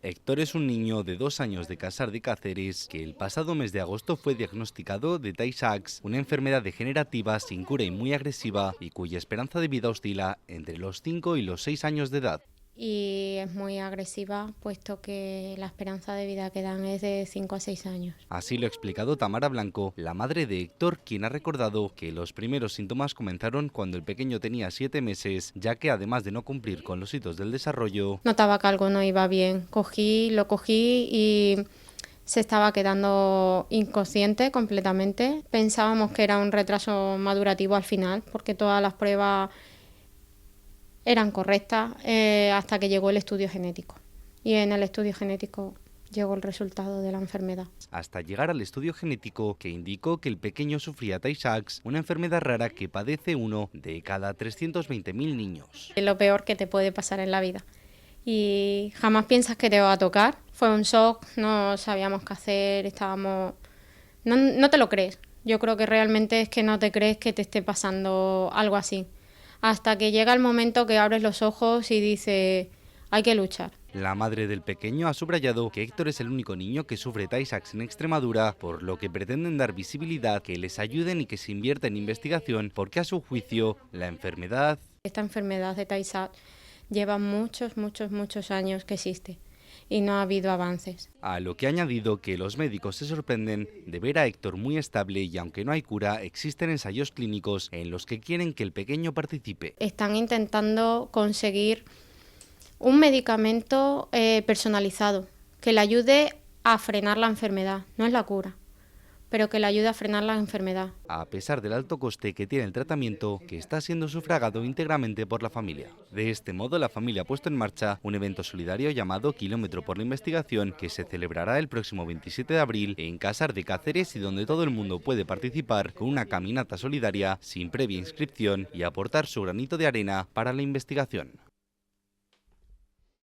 Héctor es un niño de 2 años de Casar de Cáceres que el pasado mes de agosto fue diagnosticado de Tay-Sachs, una enfermedad degenerativa sin cura y muy agresiva y cuya esperanza de vida oscila entre los 5 y los 6 años de edad. Y es muy agresiva, puesto que la esperanza de vida que dan es de 5 a 6 años. Así lo ha explicado Tamara Blanco, la madre de Héctor, quien ha recordado que los primeros síntomas comenzaron cuando el pequeño tenía 7 meses, ya que además de no cumplir con los hitos del desarrollo, Notaba que algo no iba bien. Lo cogí y se estaba quedando inconsciente completamente. Pensábamos que era un retraso madurativo al final, porque todas las pruebas eran correctas, hasta que llegó el estudio genético. Y en el estudio genético llegó el resultado de la enfermedad. hasta llegar al estudio genético que indicó que el pequeño sufría Tay-Sachs, una enfermedad rara que padece uno de cada 320.000 niños. Es lo peor que te puede pasar en la vida. Y jamás piensas que te va a tocar. Fue un shock, no sabíamos qué hacer, estábamos... No te lo crees. Yo creo que realmente es que no te crees que te esté pasando algo así. Hasta que llega el momento que abres los ojos y dices, hay que luchar. La madre del pequeño ha subrayado que Héctor es el único niño que sufre Tay-Sachs en Extremadura, por lo que pretenden dar visibilidad, que les ayuden y que se invierta en investigación, porque a su juicio la enfermedad... Esta enfermedad de Tay-Sachs lleva muchos años que existe y no ha habido avances. A lo que ha añadido que los médicos se sorprenden de ver a Héctor muy estable y aunque no hay cura, existen ensayos clínicos en los que quieren que el pequeño participe. Están intentando conseguir un medicamento personalizado que le ayude a frenar la enfermedad, no es la cura, pero que le ayude a frenar la enfermedad. A pesar del alto coste que tiene el tratamiento, que está siendo sufragado íntegramente por la familia. De este modo, la familia ha puesto en marcha un evento solidario llamado Kilómetro por la Investigación, que se celebrará el próximo 27 de abril en Casar de Cáceres y donde todo el mundo puede participar con una caminata solidaria sin previa inscripción y aportar su granito de arena para la investigación.